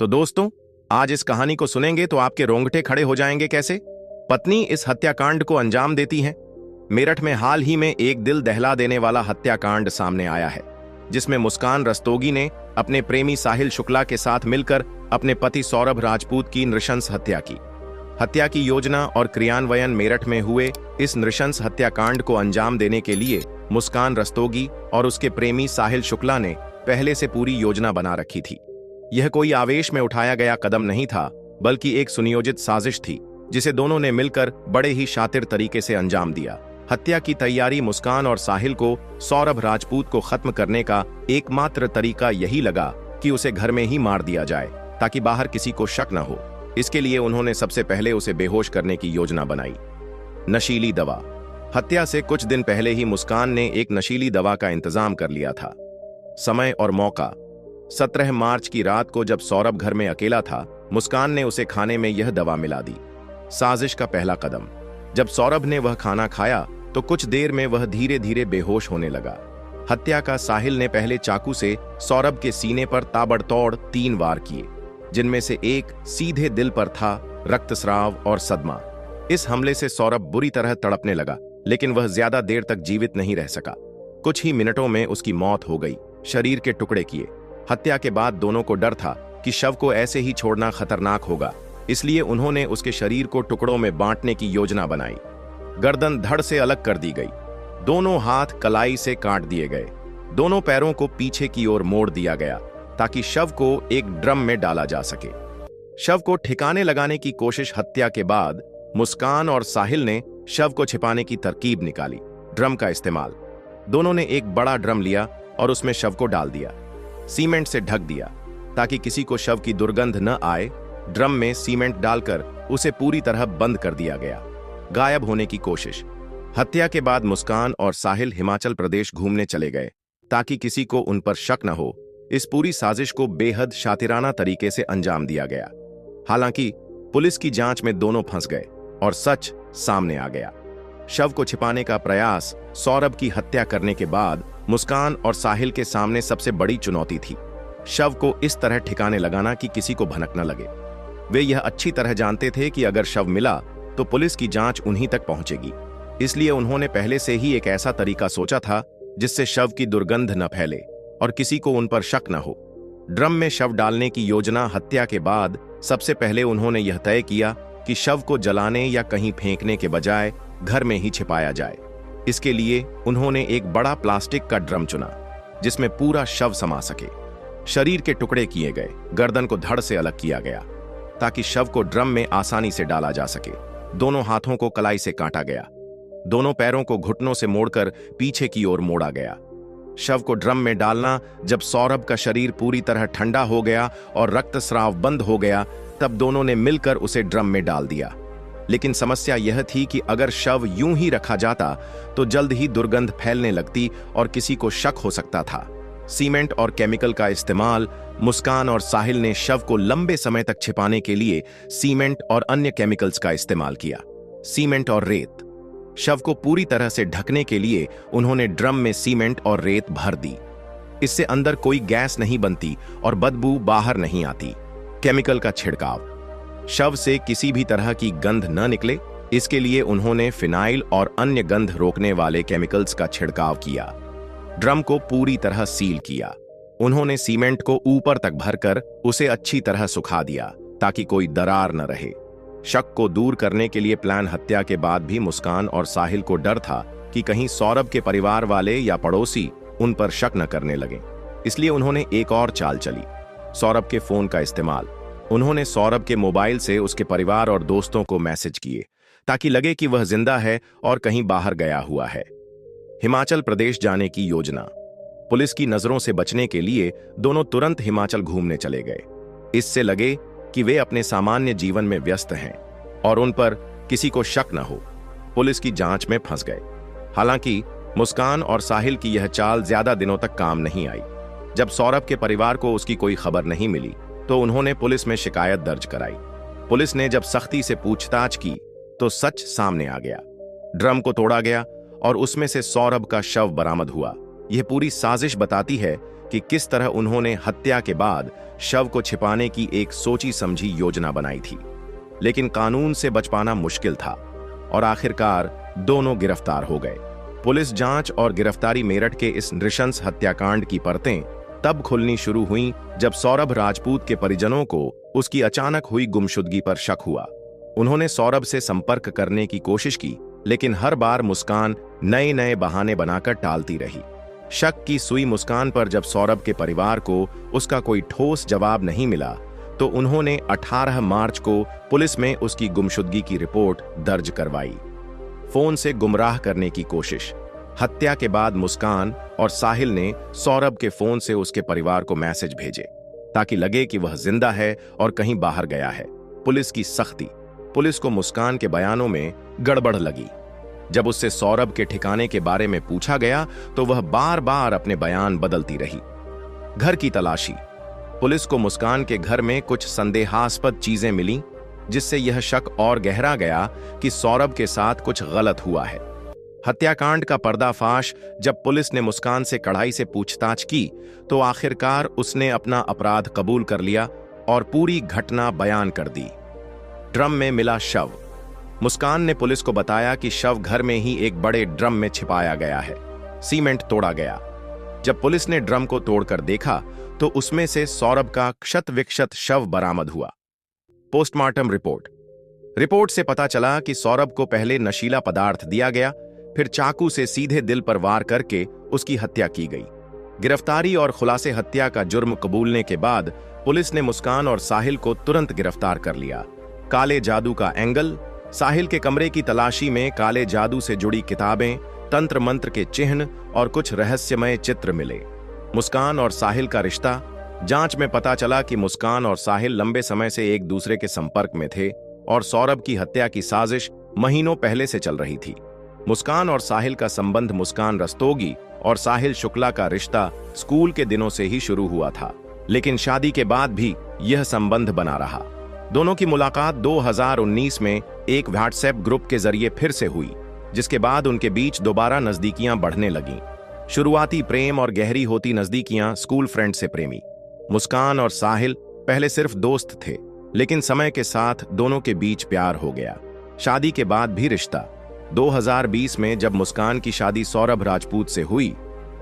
तो दोस्तों, आज इस कहानी को सुनेंगे तो आपके रोंगटे खड़े हो जाएंगे। कैसे पत्नी इस हत्याकांड को अंजाम देती है। मेरठ में हाल ही में एक दिल दहला देने वाला हत्याकांड सामने आया है, जिसमें मुस्कान रस्तोगी ने अपने प्रेमी साहिल शुक्ला के साथ मिलकर अपने पति सौरभ राजपूत की नृशंस हत्या की। हत्या की योजना और क्रियान्वयन मेरठ में हुए इस नृशंस हत्याकांड को अंजाम देने के लिए मुस्कान रस्तोगी और उसके प्रेमी साहिल शुक्ला ने पहले से पूरी योजना बना रखी थी। यह कोई आवेश में उठाया गया कदम नहीं था, बल्कि एक सुनियोजित साजिश थी, जिसे दोनों ने मिलकर बड़े ही शातिर तरीके से अंजाम दिया। हत्या की तैयारी मुस्कान और साहिल को सौरभ राजपूत को खत्म करने का एकमात्र तरीका यही लगा कि उसे घर में ही मार दिया जाए, ताकि बाहर किसी को शक न हो। इसके लिए उन्होंने सबसे पहले उसे बेहोश करने की योजना बनाई। नशीली दवा। हत्या से कुछ दिन पहले ही मुस्कान ने एक नशीली दवा का इंतजाम कर लिया था। समय और मौका। 17 मार्च की रात को जब सौरभ घर में अकेला था, मुस्कान ने उसे खाने में यह दवा मिला दी। साजिश का पहला कदम। जब सौरभ ने वह खाना खाया तो कुछ देर में वह धीरे धीरे बेहोश होने लगा। हत्या का साहिल ने पहले चाकू से सौरभ के सीने पर ताबड़तोड़ 3 वार किए, जिनमें से एक सीधे दिल पर था। रक्तस्राव और सदमा। इस हमले से सौरभ बुरी तरह तड़पने लगा, लेकिन वह ज्यादा देर तक जीवित नहीं रह सका। कुछ ही मिनटों में उसकी मौत हो गई। शरीर के टुकड़े किए। हत्या के बाद दोनों को डर था कि शव को ऐसे ही छोड़ना खतरनाक होगा, इसलिए उन्होंने उसके शरीर को टुकड़ों में बांटने की योजना बनाई। गर्दन धड़ से अलग कर दी गई। दोनों हाथ कलाई से काट दिए गए। दोनों पैरों को पीछे की ओर मोड़ दिया गया, ताकि शव को एक ड्रम में डाला जा सके। शव को ठिकाने लगाने की कोशिश। हत्या के बाद मुस्कान और साहिल ने शव को छिपाने की तरकीब निकाली। ड्रम का इस्तेमाल। दोनों ने एक बड़ा ड्रम लिया और उसमें शव को डाल दिया। सीमेंट से ढक दिया, ताकि किसी को शव की दुर्गंध न आए। ड्रम में सीमेंट डालकर उसे पूरी तरह बंद कर दिया गया। गायब होने की कोशिश। हत्या के बाद मुस्कान और साहिल हिमाचल प्रदेश घूमने चले गए, ताकि किसी को उन पर शक न हो। इस पूरी साजिश को बेहद शातिराना तरीके से अंजाम दिया गया। हालांकि पुलिस की जांच में दोनों फंस गए और सच सामने आ गया। शव को छिपाने का प्रयास सौरभ की हत्या करने के बाद मुस्कान और साहिल के सामने सबसे बड़ी चुनौती थी। शव को इस तरह ठिकाने लगाना कि किसी को भनक न लगे। वे यह अच्छी तरह जानते थे कि अगर शव मिला तो पुलिस की जांच उन्हीं तक पहुंचेगी। इसलिए उन्होंने पहले से ही एक ऐसा तरीका सोचा था जिससे शव की दुर्गंध न फैले और किसी को उन पर शक न हो। ड्रम में शव डालने की योजना। हत्या के बाद सबसे पहले उन्होंने यह तय किया कि शव को जलाने या कहीं फेंकने के बजाय घर में ही छिपाया जाए। इसके लिए उन्होंने एक बड़ा प्लास्टिक का ड्रम चुना, जिसमें पूरा शव समा सके। शरीर के टुकड़े किए गए। गर्दन को धड़ से अलग किया गया, ताकि शव को ड्रम में आसानी से डाला जा सके। दोनों हाथों को कलाई से काटा गया। दोनों पैरों को घुटनों से मोड़कर पीछे की ओर मोड़ा गया। शव को ड्रम में डालना। जब सौरभ का शरीर पूरी तरह ठंडा हो गया और रक्तस्राव बंद हो गया, तब दोनों ने मिलकर उसे ड्रम में डाल दिया। लेकिन समस्या यह थी कि अगर शव यूं ही रखा जाता तो जल्द ही दुर्गंध फैलने लगती और किसी को शक हो सकता था। सीमेंट और केमिकल का इस्तेमाल। मुस्कान और साहिल ने शव को लंबे समय तक छिपाने के लिए सीमेंट और अन्य केमिकल्स का इस्तेमाल किया। सीमेंट और रेत। शव को पूरी तरह से ढकने के लिए उन्होंने ड्रम में सीमेंट और रेत भर दी। इससे अंदर कोई गैस नहीं बनती और बदबू बाहर नहीं आती। केमिकल का छिड़काव। शव से किसी भी तरह की गंध न निकले, इसके लिए उन्होंने फिनाइल और अन्य गंध रोकने वाले केमिकल्स का छिड़काव किया। ड्रम को पूरी तरह सील किया। उन्होंने सीमेंट को ऊपर तक भरकर उसे अच्छी तरह सुखा दिया, ताकि कोई दरार न रहे। शक को दूर करने के लिए प्लान। हत्या के बाद भी मुस्कान और साहिल को डर था कि कहीं सौरभ के परिवार वाले या पड़ोसी उन पर शक न करने लगे। इसलिए उन्होंने एक और चाल चली। सौरभ के फोन का इस्तेमाल। उन्होंने सौरभ के मोबाइल से उसके परिवार और दोस्तों को मैसेज किए, ताकि लगे कि वह जिंदा है और कहीं बाहर गया हुआ है। हिमाचल प्रदेश जाने की योजना। पुलिस की नजरों से बचने के लिए दोनों तुरंत हिमाचल घूमने चले गए। इससे लगे कि वे अपने सामान्य जीवन में व्यस्त हैं और उन पर किसी को शक न हो। पुलिस की जांच में फंस गए। हालांकि मुस्कान और साहिल की यह चाल ज्यादा दिनों तक काम नहीं आई। जब सौरभ के परिवार को उसकी कोई खबर नहीं मिली, तो उन्होंने पुलिस में शिकायत दर्ज कराई। पुलिस ने जब सख्ती से पूछताछ की तो सच सामने आ गया। ड्रम को तोड़ा गया और उसमें से सौरभ का शव बरामद हुआ। यह पूरी साजिश बताती है कि किस तरह उन्होंने हत्या के बाद शव को छिपाने की एक सोची समझी योजना बनाई थी, लेकिन कानून से बच पाना मुश्किल था और आखिरकार दोनों गिरफ्तार हो गए। पुलिस जांच और गिरफ्तारी मेरठ के इस नृशंस हत्याकांड की परतें तब खुलनी शुरू हुईं जब सौरभ राजपूत के परिजनों को उसकी अचानक हुई गुमशुदगी पर शक हुआ। उन्होंने सौरभ से संपर्क करने की कोशिश की, लेकिन हर बार मुस्कान नए नए बहाने बनाकर टालती रही। शक की सुई मुस्कान पर जब सौरभ के परिवार को उसका कोई ठोस जवाब नहीं मिला, तो उन्होंने 18 मार्च को पुलिस में उसकी गुमशुदगी की रिपोर्ट दर्ज करवाई। फोन से गुमराह करने की कोशिश। हत्या के बाद मुस्कान और साहिल ने सौरभ के फोन से उसके परिवार को मैसेज भेजे ताकि लगे कि वह जिंदा है और कहीं बाहर गया है। पुलिस की सख्ती। पुलिस को मुस्कान के बयानों में गड़बड़ लगी। जब उससे सौरभ के ठिकाने के बारे में पूछा गया तो वह बार बार अपने बयान बदलती रही। घर की तलाशी। पुलिस को मुस्कान के घर में कुछ संदेहास्पद चीजें मिलीं, जिससे यह शक और गहरा गया कि सौरभ के साथ कुछ गलत हुआ है। हत्याकांड का पर्दाफाश। जब पुलिस ने मुस्कान से कड़ाई से पूछताछ की तो आखिरकार उसने अपना अपराध कबूल कर लिया और पूरी घटना बयान कर दी। ड्रम में मिला शव। मुस्कान ने पुलिस को बताया कि शव घर में ही एक बड़े ड्रम में छिपाया गया है। सीमेंट तोड़ा गया। जब पुलिस ने ड्रम को तोड़कर देखा तो उसमें से सौरभ का क्षत विक्षत शव बरामद हुआ। पोस्टमार्टम रिपोर्ट से पता चला कि सौरभ को पहले नशीला पदार्थ दिया गया, फिर चाकू से सीधे दिल पर वार करके उसकी हत्या की गई। गिरफ्तारी और खुलासे हत्या का जुर्म कबूलने के बाद पुलिस ने मुस्कान और साहिल को तुरंत गिरफ्तार कर लिया। काले जादू का एंगल। साहिल के कमरे की तलाशी में काले जादू से जुड़ी किताबें, तंत्र मंत्र के चिन्ह और कुछ रहस्यमय चित्र मिले। मुस्कान और साहिल का रिश्ता। जांच में पता चला कि मुस्कान और साहिल लंबे समय से एक दूसरे के संपर्क में थे और सौरभ की हत्या की साजिश महीनों पहले से चल रही थी। मुस्कान और साहिल का संबंध मुस्कान रस्तोगी और साहिल शुक्ला का रिश्ता स्कूल के दिनों से ही शुरू हुआ था, लेकिन शादी के बाद भी यह संबंध बना रहा। दोनों की मुलाकात 2019 में एक व्हाट्सएप ग्रुप के जरिए फिर से हुई, जिसके बाद उनके बीच दोबारा नजदीकियां बढ़ने लगीं। शुरुआती प्रेम और गहरी होती नजदीकियां स्कूल फ्रेंड से प्रेमी। मुस्कान और साहिल पहले सिर्फ दोस्त थे, लेकिन समय के साथ दोनों के बीच प्यार हो गया। शादी के बाद भी रिश्ता। 2020 में जब मुस्कान की शादी सौरभ राजपूत से हुई,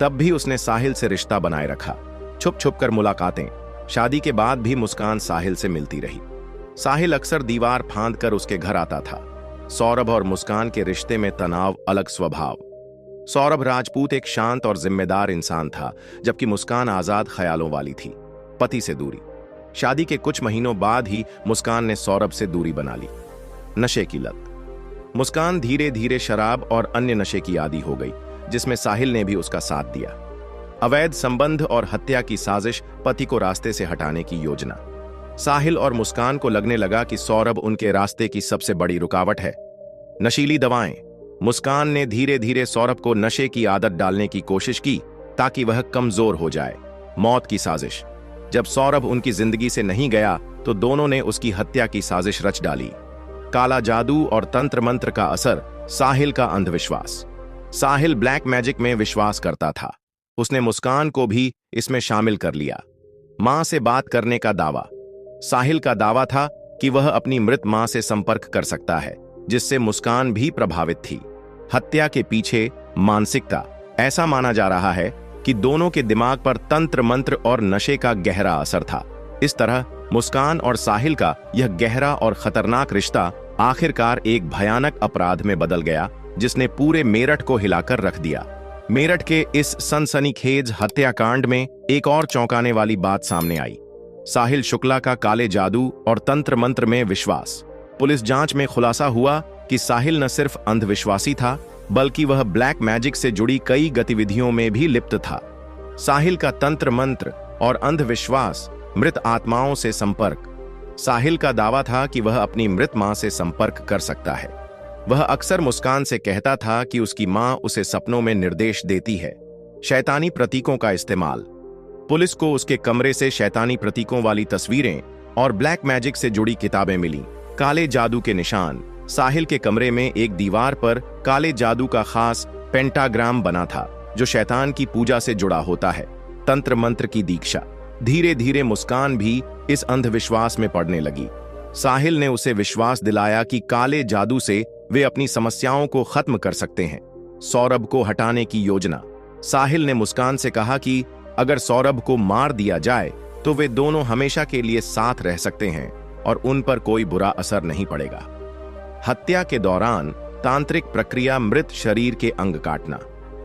तब भी उसने साहिल से रिश्ता बनाए रखा। छुप छुप कर मुलाकातें। शादी के बाद भी मुस्कान साहिल से मिलती रही। साहिल अक्सर दीवार फांद कर उसके घर आता था। सौरभ और मुस्कान के रिश्ते में तनाव, अलग स्वभाव। सौरभ राजपूत एक शांत और जिम्मेदार इंसान था, जबकि मुस्कान आजाद ख्यालों वाली थी। पति से दूरी। शादी के कुछ महीनों बाद ही मुस्कान ने सौरभ से दूरी बना ली। नशे की लत। मुस्कान धीरे धीरे शराब और अन्य नशे की आदी हो गई, जिसमें साहिल ने भी उसका साथ दिया। अवैध संबंध और हत्या की साजिश, पति को रास्ते से हटाने की योजना। साहिल और मुस्कान को लगने लगा कि सौरभ उनके रास्ते की सबसे बड़ी रुकावट है। नशीली दवाएं। मुस्कान ने धीरे धीरे सौरभ को नशे की आदत डालने की कोशिश की ताकि वह कमजोर हो जाए। मौत की साजिश। जब सौरभ उनकी जिंदगी से नहीं गया तो दोनों ने उसकी हत्या की साजिश रच डाली। काला जादू और तंत्र मंत्र का असर। साहिल का अंधविश्वास। साहिल ब्लैक मैजिक में विश्वास करता था। उसने मुस्कान को भी इसमें शामिल कर लिया। मां से बात करने का दावा। साहिल का दावा था कि वह अपनी मृत मां से संपर्क कर सकता है, जिससे मुस्कान भी प्रभावित थी। हत्या के पीछे मानसिकता। ऐसा माना जा रहा है कि दोनों के दिमाग पर तंत्र मंत्र और नशे का गहरा असर था। इस तरह मुस्कान और साहिल का यह गहरा और खतरनाक रिश्ता आखिरकार एक भयानक अपराध में बदल गया, जिसने पूरे मेरठ को हिलाकर रख दिया। मेरठ के इस सनसनीखेज हत्याकांड में एक और चौंकाने वाली बात सामने आई। साहिल शुक्ला का काले जादू और तंत्र मंत्र में विश्वास। पुलिस जांच में खुलासा हुआ कि साहिल न सिर्फ अंधविश्वासी था, बल्कि वह ब्लैक मैजिक से जुड़ी कई गतिविधियों में भी लिप्त था। साहिल का तंत्र मंत्र और अंधविश्वास। मृत आत्माओं से संपर्क। साहिल का दावा था कि वह अपनी मृत मां से संपर्क कर सकता है। वह अक्सर मुस्कान से कहता था कि उसकी मां उसे सपनों में निर्देश देती है। शैतानी प्रतीकों का इस्तेमाल। पुलिस को उसके कमरे से शैतानी प्रतीकों वाली तस्वीरें और ब्लैक मैजिक से जुड़ी किताबें मिलीं। काले जादू के निशान। साहिल के कमरे में एक दीवार पर काले जादू का खास पेंटाग्राम बना था, जो शैतान की पूजा से जुड़ा होता है। तंत्र मंत्र की दीक्षा। धीरे धीरे मुस्कान भी इस अंधविश्वास में पड़ने लगी। साहिल ने उसे विश्वास दिलाया कि काले जादू से वे अपनी समस्याओं को खत्म कर सकते हैं। सौरभ को हटाने की योजना। साहिल ने मुस्कान से कहा कि अगर सौरभ को मार दिया जाए तो वे दोनों हमेशा के लिए साथ रह सकते हैं और उन पर कोई बुरा असर नहीं पड़ेगा। हत्या के दौरान तांत्रिक प्रक्रिया, मृत शरीर के अंग काटना।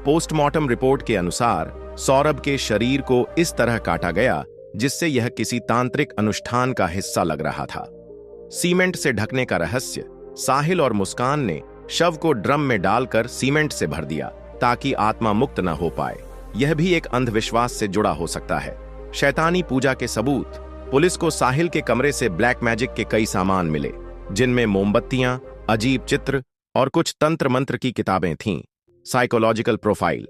पोस्टमार्टम रिपोर्ट के अनुसार सौरभ के शरीर को इस तरह काटा गया जिससे यह किसी तांत्रिक अनुष्ठान का हिस्सा लग रहा था। सीमेंट से ढकने का रहस्य। साहिल और मुस्कान ने शव को ड्रम में डालकर सीमेंट से भर दिया ताकि आत्मा मुक्त न हो पाए। यह भी एक अंधविश्वास से जुड़ा हो सकता है। शैतानी पूजा के सबूत। पुलिस को साहिल के कमरे से ब्लैक मैजिक के कई सामान मिले, जिनमें मोमबत्तियां, अजीब चित्र और कुछ तंत्र मंत्र की किताबें थीं। Psychological profile.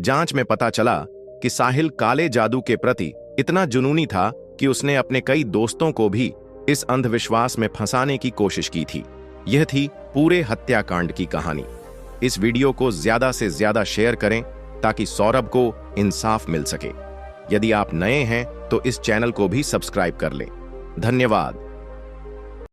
जांच में पता चला कि साहिल काले जादू के प्रति इतना जुनूनी था कि उसने अपने कई दोस्तों को भी इस अंधविश्वास में फंसाने की कोशिश की थी। यह थी पूरे हत्याकांड की कहानी। इस वीडियो को ज्यादा से ज्यादा शेयर करें ताकि सौरभ को इंसाफ मिल सके। यदि आप नए हैं तो इस चैनल को भी सब्सक्राइब कर लें। धन्यवाद।